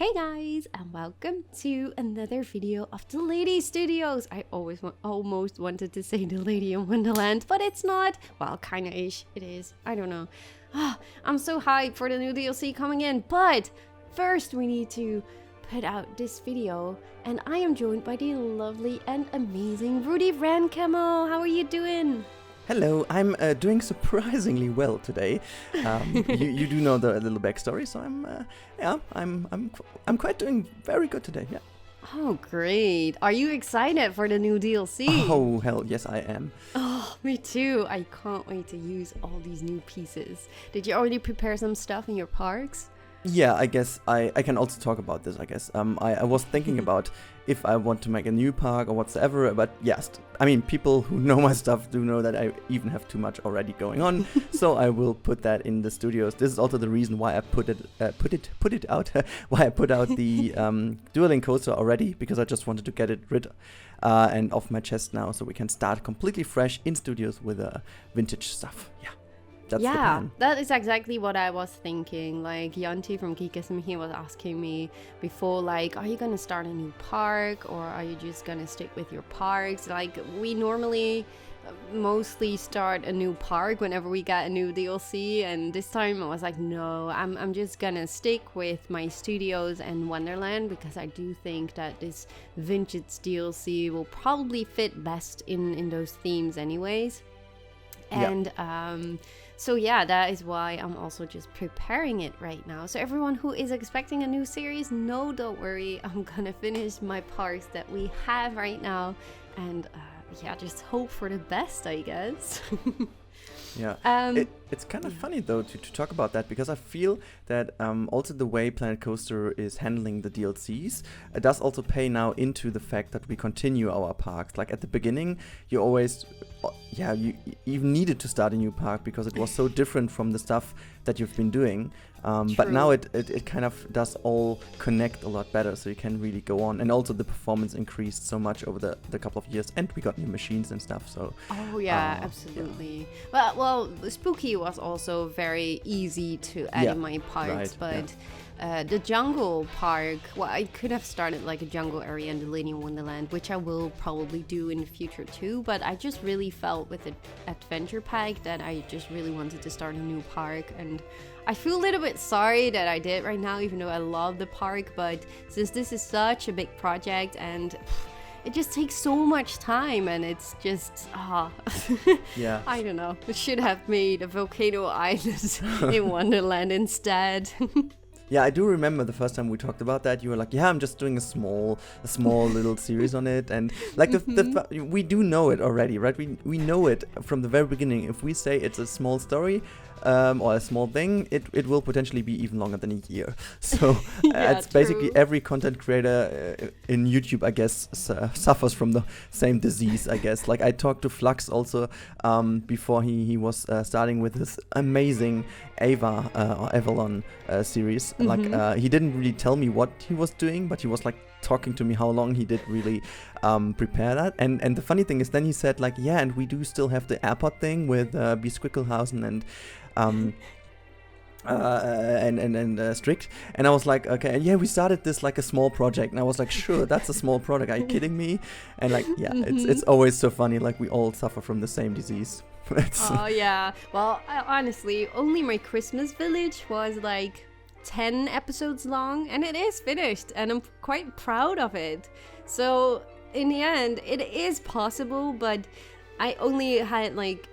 Hey guys, and welcome to another video of DeLady Studios. I almost wanted to say DeLady in Wonderland, but it's not. Well, kinda ish. It is. I don't know. I'm so hyped for the new DLC coming in, but first we need to put out this video, and I am joined by the lovely and amazing Rudi Rennkamel. How are you doing? Hello, I'm doing surprisingly well today. You do know the little backstory, so I'm quite doing very good today. Yeah. Oh, great! Are you excited for the new DLC? Oh hell, yes I am. Oh, me too. I can't wait to use all these new pieces. Did you already prepare some stuff in your parks? Yeah, I guess I can also talk about this, I guess. I was thinking about if I want to make a new park or whatsoever, but yes, I mean, people who know my stuff do know that I even have too much already going on, so I will put that in the studios. This is also the reason why I put it out, why I put out the dueling coaster already, because I just wanted to get it rid and off my chest now, so we can start completely fresh in studios with vintage stuff. Yeah. Yeah, that is exactly what I was thinking. Like, Yanti from Geekism, he was asking me before, like, are you gonna start a new park or are you just gonna stick with your parks? Like, we normally mostly start a new park whenever we get a new DLC, and this time I was like, no, I'm just gonna stick with my studios and Wonderland, because I do think that this vintage DLC will probably fit best in those themes anyways. And so yeah, that is why I'm also just preparing it right now. So everyone who is expecting a new series, no, don't worry. I'm gonna finish my parks that we have right now, and yeah, just hope for the best, I guess. Yeah, it's kind of funny though to talk about that, because I feel that also the way Planet Coaster is handling the DLCs does also pay now into the fact that we continue our parks. Like at the beginning, you always, you even needed to start a new park because it was so different from the stuff that you've been doing. But now it kind of does all connect a lot better, so you can really go on. And also the performance increased so much over the couple of years, and we got new machines and stuff. So oh yeah, absolutely. Yeah. Well, Spooky was also very easy to add in my parts, but the jungle park, well, I could have started like a jungle area in the DeLady Wonderland, which I will probably do in the future too, but I just really felt with the adventure pack that I just really wanted to start a new park, and I feel a little bit sorry that I did right now, even though I love the park, but since this is such a big project and it just takes so much time, and it's just yeah, I don't know, I should have made a volcano island in Wonderland instead. Yeah, I do remember the first time we talked about that. You were like, "Yeah, I'm just doing a small little series on it," and like we do know it already, right? We know it from the very beginning. If we say it's a small story or a small thing, it will potentially be even longer than a year. So it's basically every content creator in YouTube, I guess, suffers from the same disease, I guess. Like I talked to Flux also before he was starting with his amazing Ava or Avalon series. Like he didn't really tell me what he was doing, but he was like talking to me how long he did really prepare that. And the funny thing is, then he said like, yeah, and we do still have the airport thing with B. Squicklehausen and Strict, and I was like, okay, yeah, we started this like a small project, and I was like, sure, that's a small project, are you kidding me? And like, yeah, it's always so funny, like we all suffer from the same disease. Oh yeah, well, honestly, only my Christmas Village was like 10 episodes long, and it is finished, and I'm quite proud of it. So in the end, it is possible, but I only had like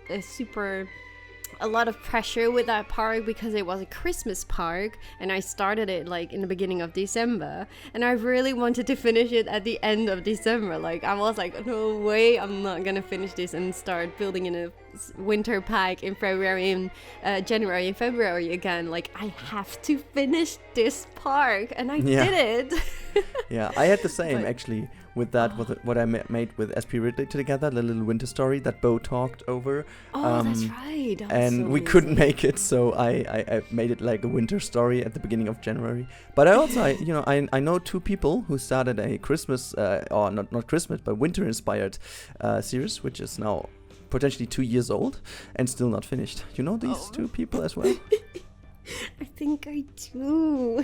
a lot of pressure with that park because it was a Christmas park, and I started it like in the beginning of December, and I really wanted to finish it at the end of December. Like I was like, no way, I'm not gonna finish this and start building in a winter pack in February and January and February again. Like I have to finish this park, and I did it. Yeah, I had the same actually with that, what I made with SP Ridley together, the little winter story that Bo talked over. Oh, that's right. That and so we couldn't make it, so I made it like a winter story at the beginning of January. But I also, I know two people who started a Christmas, or not Christmas, but winter-inspired series, which is now potentially 2 years old and still not finished. You know these two people as well? I think I do.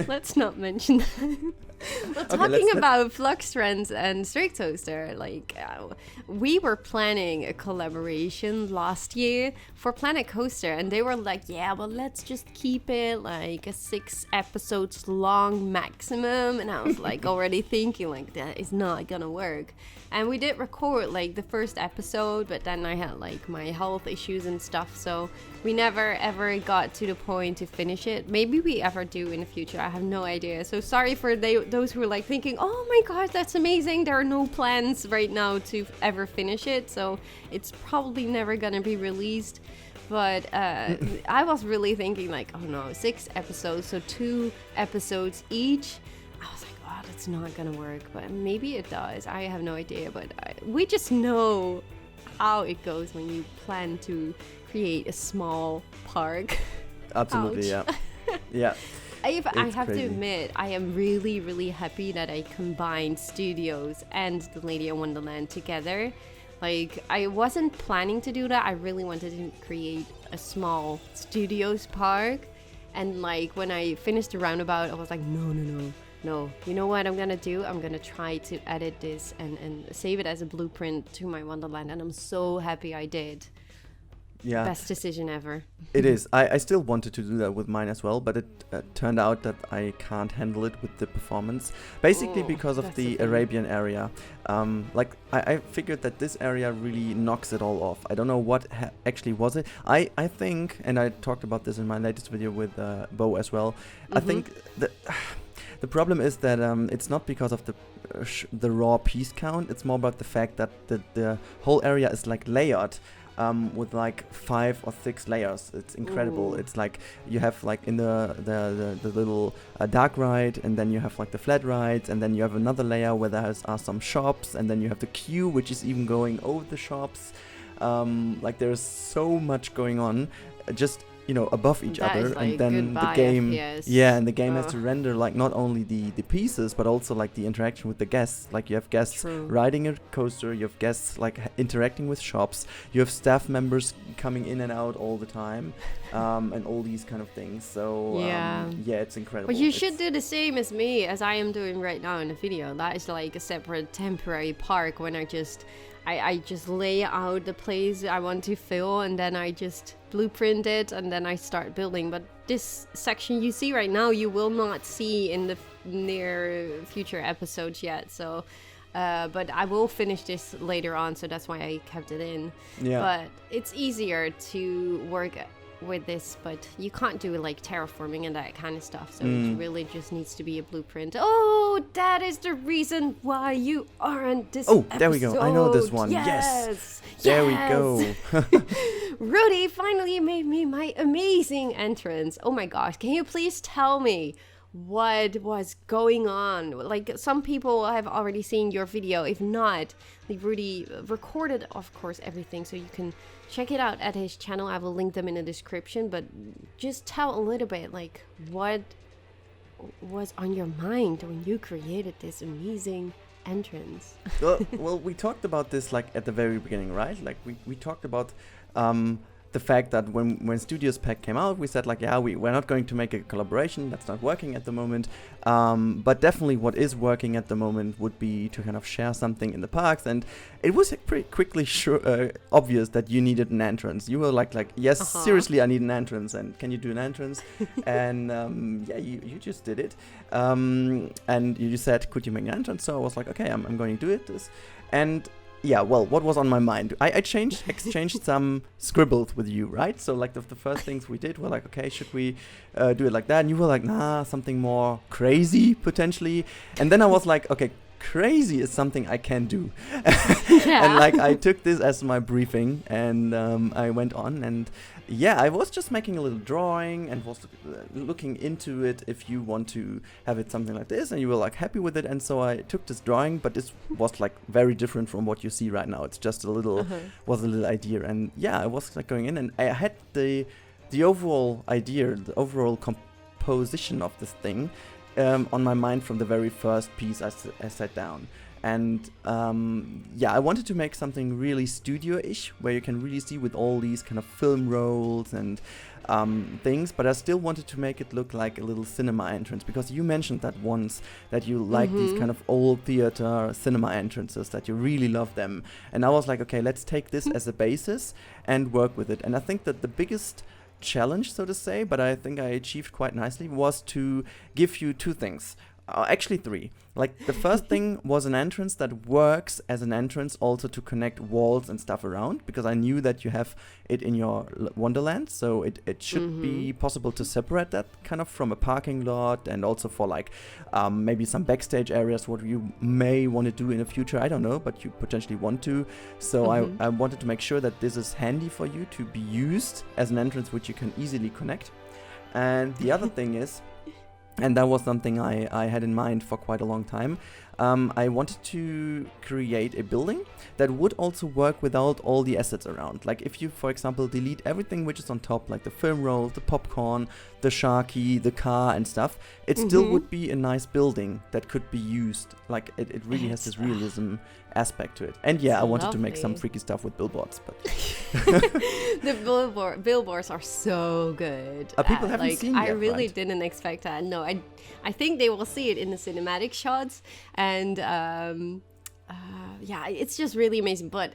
Let's not mention that. Well, talking about Flux Trends and Strict Toaster, like we were planning a collaboration last year for Planet Coaster, and they were like, yeah, well, let's just keep it like a 6 episodes long maximum. And I was like already thinking like that is not gonna work. And we did record like the first episode, but then I had like my health issues and stuff, so we never ever got to the point to finish it. Maybe we ever do in the future, I have no idea. So sorry for those who are like thinking, oh my gosh, that's amazing. There are no plans right now to ever finish it, so it's probably never gonna be released. But I was really thinking like, oh no, 6 episodes, so 2 episodes each. I was like, oh, that's not gonna work, but maybe it does. I have no idea, but we just know how it goes when you plan to create a small park. Absolutely, yeah. Yeah. I have to admit, I am really, really happy that I combined Studios and DeLady and Wonderland together. Like, I wasn't planning to do that. I really wanted to create a small Studios park. And like, when I finished the roundabout, I was like, no. You know what I'm gonna do? I'm gonna try to edit this and save it as a blueprint to my Wonderland. And I'm so happy I did. Yeah. Best decision ever. It is. I still wanted to do that with mine as well, but it turned out that I can't handle it with the performance. Basically because of the Arabian area. I figured that this area really knocks it all off. I don't know what actually was it. I think, and I talked about this in my latest video with Bo as well, I think that the problem is that it's not because of the raw piece count. It's more about the fact that the whole area is like layered. With like 5 or 6 layers. It's incredible. Ooh. It's like you have like in the little dark ride, and then you have like the flat rides, and then you have another layer where there are some shops, and then you have the queue, which is even going over the shops. Like there's so much going on, just above each other, like and then the game and the game has to render like not only the pieces, but also like the interaction with the guests. Like you have guests riding a coaster, you have guests like interacting with shops, you have staff members coming in and out all the time, and all these kind of things. So it's incredible. Well, you should do the same as me, as I am doing right now in the video. That is like a separate temporary park when I just lay out the place I want to fill, and then I just blueprint it, and then I start building. But this section you see right now, you will not see in the near future episodes yet. So, but I will finish this later on, so that's why I kept it in. Yeah. But it's easier to work with this, but you can't do like terraforming and that kind of stuff, so it really just needs to be a blueprint. Oh, that is the reason why you aren't this episode. There we go. I know this one. Yes. There we go. Rudi finally made me my amazing entrance. Oh my gosh, can you please tell me what was going on? Like, some people have already seen your video. If not, Rudi recorded, of course, everything, so you can check it out at his channel. I will link them in the description, but just tell a little bit, like, what was on your mind when you created this amazing entrance? well, we talked about this like at the very beginning, right? Like we talked about the fact that when Studios Pack came out, we said like, yeah, we're not going to make a collaboration. That's not working at the moment. But definitely what is working at the moment would be to kind of share something in the parks. And it was pretty quickly obvious that you needed an entrance. You were like, yes, seriously, I need an entrance. And can you do an entrance? And you just did it. And you just said, could you make an entrance? So I was like, okay, I'm going to do it. And yeah, well, what was on my mind? I exchanged some scribbles with you, right? So like the first things we did were like, okay, should we do it like that? And you were like, nah, something more crazy potentially. And then I was like, okay, crazy is something I can do. And like I took this as my briefing, and I went on, and yeah, I was just making a little drawing and was looking into it if you want to have it something like this, and you were like happy with it. And so I took this drawing, but this was like very different from what you see right now. It's just a little idea. And yeah, I was like going in, and I had the overall idea, the overall composition of this thing on my mind from the very first piece I sat down. And I wanted to make something really studio-ish, where you can really see with all these kind of film rolls and things, but I still wanted to make it look like a little cinema entrance, because you mentioned that once, that you like these kind of old theater cinema entrances, that you really love them. And I was like, okay, let's take this as a basis and work with it. And I think that the biggest challenge, so to say, but I think I achieved quite nicely, was to give you two things. Actually three. Like the first thing was an entrance that works as an entrance also to connect walls and stuff around, because I knew that you have it in your Wonderland, so it should be possible to separate that kind of from a parking lot, and also for like maybe some backstage areas, what you may want to do in the future, I don't know, but you potentially want to. So I wanted to make sure that this is handy for you to be used as an entrance which you can easily connect. And the other thing is, and that was something I had in mind for quite a long time. I wanted to create a building that would also work without all the assets around. Like if you, for example, delete everything which is on top, like the film roll, the popcorn, the Sharky, the car and stuff, it still would be a nice building that could be used. Like it really has this realism aspect to it. And yeah, I wanted to make some freaky stuff with billboards, but the billboards are so good. People haven't seen I yet, really right? didn't expect that. No, I think they will see it in the cinematic shots, and it's just really amazing. But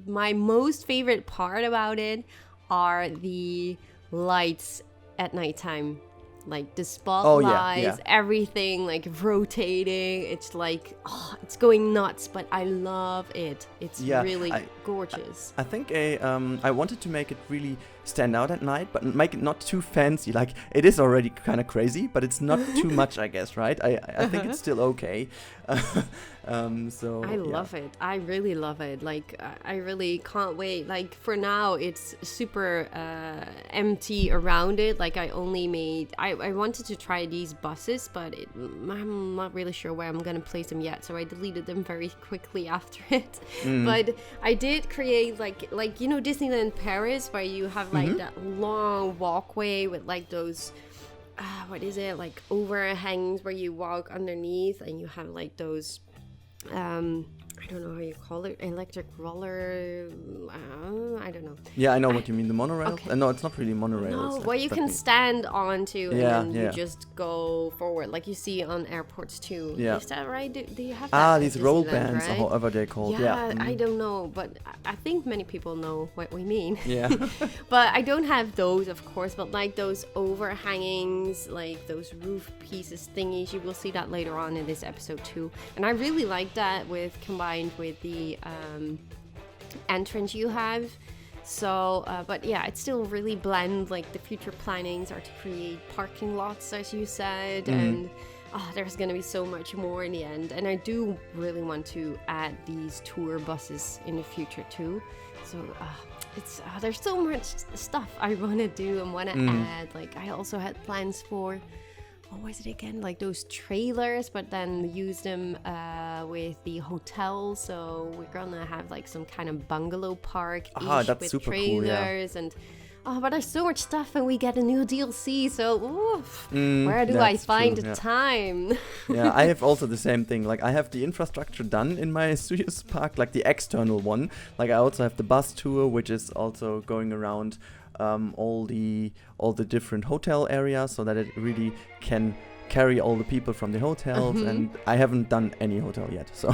my most favorite part about it are the lights at nighttime. Like the spotlights, everything like rotating. It's like, it's going nuts, but I love it. It's really gorgeous. I think I wanted to make it really stand out at night, but make it not too fancy. Like it is already kind of crazy, but it's not too much, I guess, right? I think it's still okay. So I love it. I really love it. Like I really can't wait. Like for now, it's super empty around it. Like I only made. I wanted to try these buses, but I'm not really sure where I'm gonna place them yet. So I deleted them very quickly after it. But I did create like Disneyland Paris, where you have like that long walkway with like those. What is it, like overhangs where you walk underneath, and you have like those I don't know how you call it, electric roller, I don't know. Yeah, I know what you mean, the monorail. Okay. No, it's not really monorail. No, it's where you can stand onto and then you yeah. just go forward, like you see on airports too. Yeah. Is that right? Do you have that at these roll Disneyland, bands, right? or however they're called. Yeah. I don't know, but I think many people know what we mean. Yeah. But I don't have those, of course, but like those overhangings, like those roof pieces thingies, you will see that later on in this episode too. And I really like that combined with the entrance you have. So, but yeah, it still really blends. Like the future plannings are to create parking lots, as you said, and there's gonna be so much more in the end. And I do really want to add these tour buses in the future too. So it's there's so much stuff I want to do and want to add. Like I also had plans for, what was it again? Like those trailers, but then use them with the hotel. So we're gonna have like some kind of bungalow park that's with super trailers cool, and. But there's so much stuff, and we get a new DLC. So where do I find the time? Yeah, I have also the same thing. Like I have the infrastructure done in my Studios Park, like the external one. Like I also have the bus tour, which is also going around all the different hotel areas, so that it really can carry all the people from the hotels. And I haven't done any hotel yet, so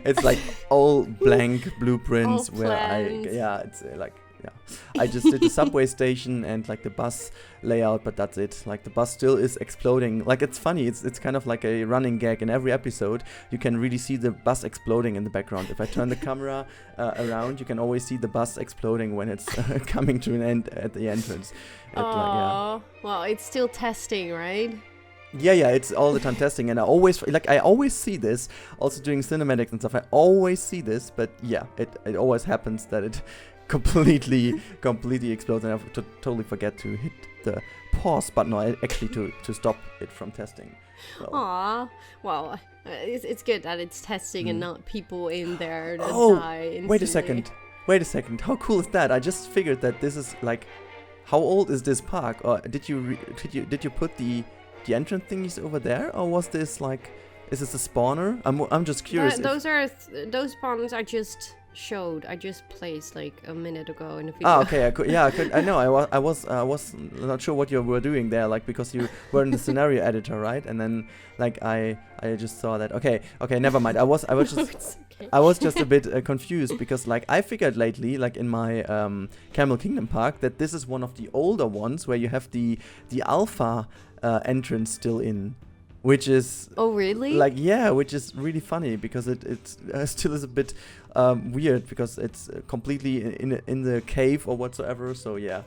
it's like all blank blueprints all where it's like. Yeah, I just did the subway station and like the bus layout, but that's it. Like the bus still is exploding. Like it's funny. It's kind of like a running gag in every episode. You can really see the bus exploding in the background. If I turn the camera around, you can always see the bus exploding when it's coming to an end at the entrance. Well, it's still testing, right? Yeah, it's all the time testing, and I always see this. Also doing cinematics and stuff, I always see this. But yeah, it always happens that it completely explodes, and I totally forget to hit the pause button, or actually to stop it from testing. So. Well, it's good that it's testing and not people in there that die instantly. Wait a second, how cool is that? I just figured that this is like, how old is this park? Or did you put the entrance thingies over there, or was this like Is this a spawner? I'm just curious. Those spawns I just showed. I just placed like a minute ago in the video. Ah, okay. I know. I was not sure what you were doing there, like because you were in the scenario editor, right? And then like I just saw that. Okay, never mind. I was just Okay. I was just a bit confused because like I figured lately, like in my Camel Kingdom Park, that this is one of the older ones where you have the alpha entrance still in. Which is really which is really funny because it still is a bit weird because it's completely in the cave or whatsoever. So yeah.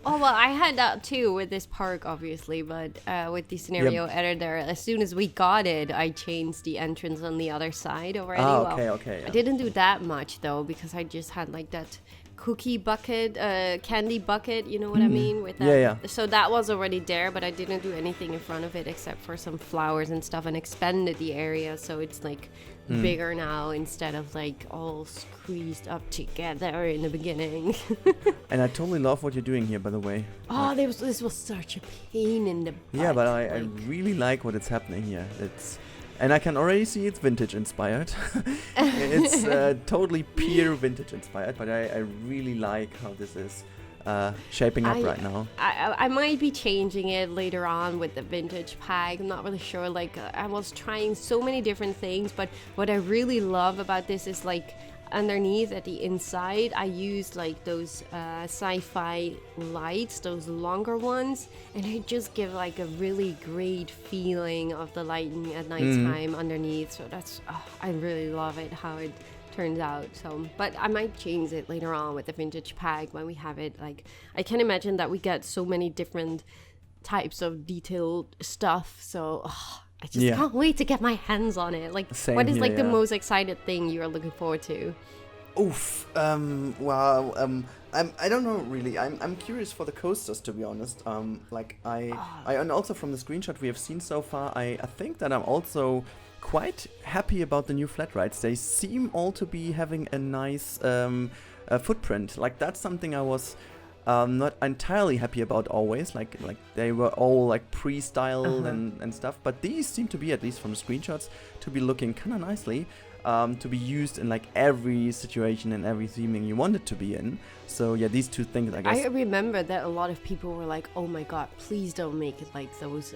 Well, I had that too with this park, obviously, but with the scenario editor, as soon as we got it, I changed the entrance on the other side already. Okay. I didn't do that much though because I just had like that cookie bucket, candy bucket, you know what I mean? With that. Yeah. So that was already there, but I didn't do anything in front of it except for some flowers and stuff and expanded the area so it's like bigger now instead of like all squeezed up together in the beginning. And I totally love what you're doing here, by the way. Oh, this was such a pain in the butt. Yeah, but I really like what is happening here. And I can already see it's vintage inspired. It's totally pier vintage inspired, but I really like how this is shaping up right now. I might be changing it later on with the vintage pack. I'm not really sure. Like I was trying so many different things, but what I really love about this is like underneath at the inside I used like those sci-fi lights, those longer ones, and they just give like a really great feeling of the lighting at nighttime underneath. So that's I really love it how it turns out. So but I might change it later on with the vintage pack when we have it. Like I can imagine that we get so many different types of detailed stuff, so I just can't wait to get my hands on it. Like, what is like the most excited thing you are looking forward to? Oof. Well, I don't know really. I'm curious for the coasters, to be honest. And also from the screenshot we have seen so far, I think that I'm also quite happy about the new flat rides. They seem all to be having a nice footprint. Like that's something I was not entirely happy about always, like they were all like pre-styled and stuff, but these seem to be, at least from the screenshots, to be looking kind of nicely, to be used in like every situation and every theming you want it to be in. So yeah, these two things, I guess. I remember that a lot of people were like, oh my god, please don't make it like those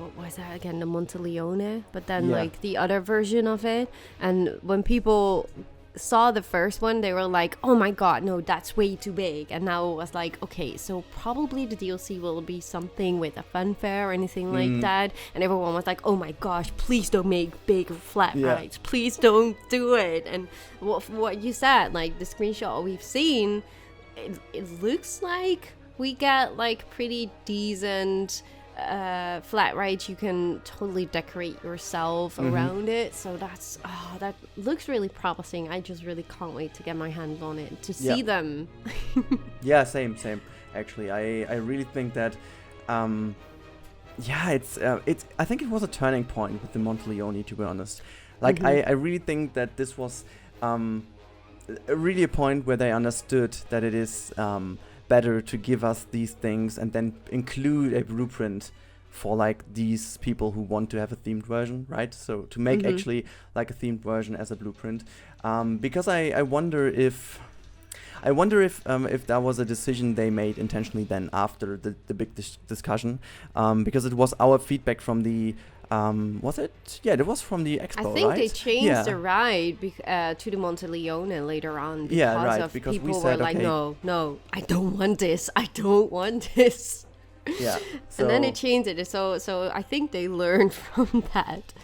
what was that again, the Monteleone, but then like the other version of it. And when people saw the first one, they were like, oh my god, no, that's way too big. And now it was like, okay, so probably the DLC will be something with a funfair or anything like that. And everyone was like, oh my gosh, please don't make big flat rides, please don't do it. And what you said, like the screenshot we've seen, it looks like we get like pretty decent flat rides. You can totally decorate yourself around it, so that looks really promising. I just really can't wait to get my hands on it to see them. Yeah, same actually. I really think that it's I think it was a turning point with the Monteleone, to be honest. Like I really think that this was really a point where they understood that it is better to give us these things and then include a blueprint for like these people who want to have a themed version, right? So to make actually like a themed version as a blueprint, because I wonder if that was a decision they made intentionally then after the big discussion, because it was our feedback from the was it? Yeah, it was from the expo, I think right? they changed the ride to the Monteleone later on because of because people we said, were like, okay, no, I don't want this. Yeah. So, and then they changed it. So I think they learned from that.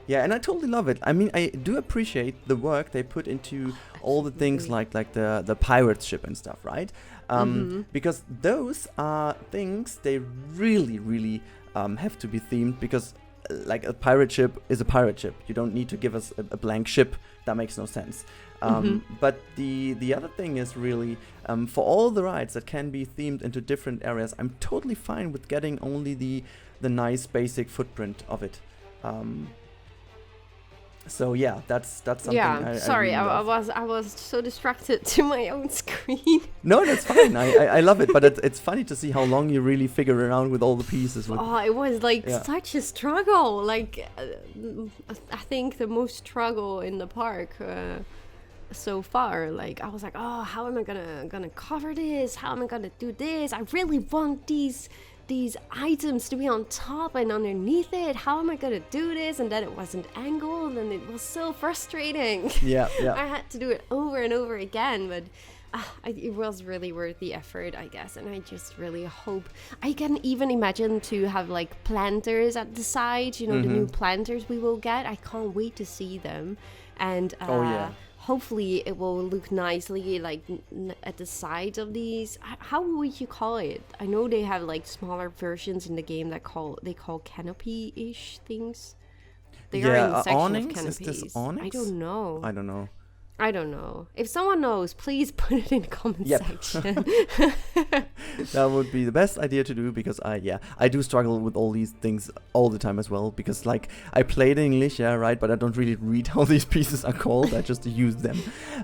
Yeah, and I totally love it. I mean, I do appreciate the work they put into all the things like the pirate ship and stuff, right? Because those are things they really have to be themed, because like a pirate ship is a pirate ship. You don't need to give us a blank ship. That makes no sense. But the other thing is really, for all the rides that can be themed into different areas, I'm totally fine with getting only the nice basic footprint of it. So yeah, that's something. Yeah, sorry, really I love. was so distracted to my own screen. No, that's fine. I love it, but it's funny to see how long you really figure around with all the pieces. With, Oh, it was like Yeah. such a struggle. Like, I think the most struggle in the park so far. Like, I was like, oh, how am I gonna cover this? How am I gonna do this? I really want these items to be on top and underneath it. How am I gonna do this? And then it wasn't angled, and it was so frustrating. yeah, yeah. I had to do it over and over again, but it was really worth the effort, I guess. And I just really hope I can even imagine to have like planters at the side, you know, the new planters we will get. I can't wait to see them. And Oh, yeah. hopefully it will look nicely like at the sides of these. How would you call it? I know they have like smaller versions in the game that they call canopy-ish things. They are in the section awnings? of canopies. Is this awnings? I don't know. I don't know. If someone knows, please put it in the comment Yep. section. That would be the best idea to do, because I do struggle with all these things all the time as well, because like I played English, yeah, right, but I don't really read how these pieces are called. I just use them.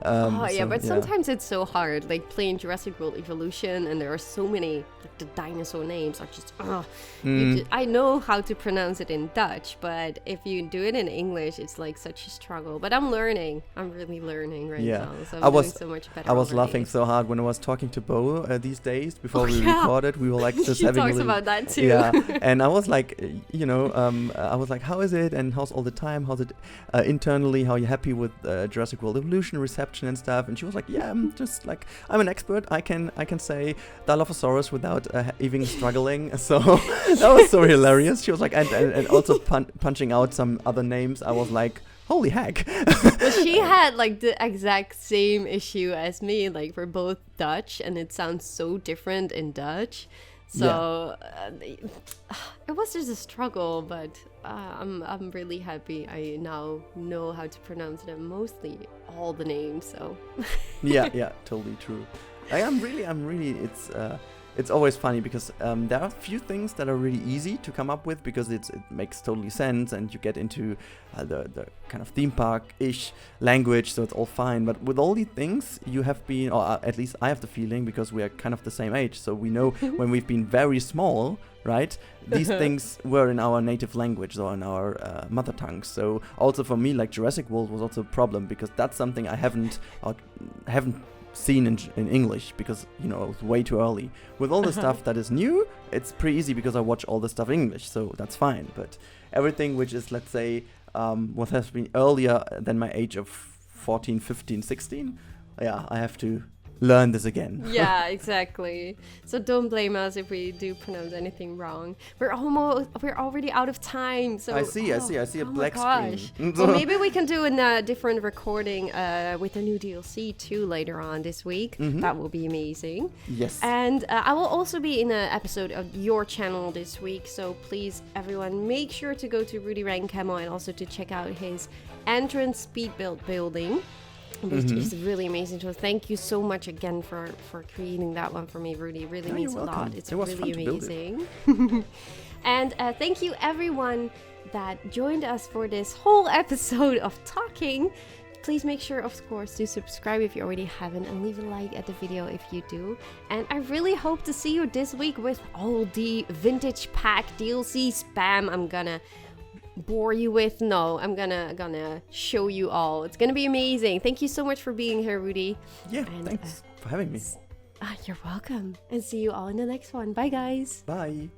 Sometimes it's so hard, like playing Jurassic World Evolution, and there are so many, like the dinosaur names are just, I know how to pronounce it in Dutch, but if you do it in English, it's like such a struggle. But I'm learning. I'm really learning right now. So I'm doing so much better. I was already. laughing so hard when I was talking to Bo these days before we recorded. We were like just She having talks a little, about that too. Yeah, and I was like, I was like, how is it, and how's all the time? How's it internally? How are you happy with Jurassic World Evolution reception and stuff? And she was like, yeah, I'm an expert. I can say Dilophosaurus without even struggling. So that was so hilarious. She was like, and also punching out some other names. I was like, holy heck. Well, she had like the exact same issue as me. Like we're both Dutch, and it sounds so different in Dutch. So it was just a struggle, but I'm really happy. I now know how to pronounce them, mostly all the names. So yeah, totally true. I'm really. It's always funny because there are a few things that are really easy to come up with because it makes totally sense, and you get into the kind of theme park-ish language, so it's all fine. But with all these things, you have been, or at least I have the feeling, because we are kind of the same age, so we know when we've been very small, right? These things were in our native language, or in our mother tongue. So also for me, like Jurassic World was also a problem, because that's something I haven't seen in English, because it was way too early. With all the stuff that is new, it's pretty easy because I watch all the stuff in English, so that's fine. But everything which is, let's say, what has been earlier than my age of 14, 15, 16, I have to learn this again. Yeah, exactly. So don't blame us if we do pronounce anything wrong. We're already out of time. So I see a black screen. Well, maybe we can do a different recording with the new DLC too later on this week. That will be amazing. Yes. And I will also be in an episode of your channel this week. So please, everyone, make sure to go to Rudi Rennkamel and also to check out his entrance Speedbuild building, which is really amazing. So thank you so much again for creating that one for me, Rudi. It really means a lot. It's really amazing. And thank you everyone that joined us for this whole episode of talking. Please make sure, of course, to subscribe if you already haven't, and leave a like at the video if you do. And I really hope to see you this week with all the vintage pack DLC spam I'm gonna bore you with. No, I'm gonna show you all. It's gonna be amazing. Thank you so much for being here, Rudi. Yeah, and thanks for having me. You're welcome. And see you all in the next one. Bye, guys. Bye.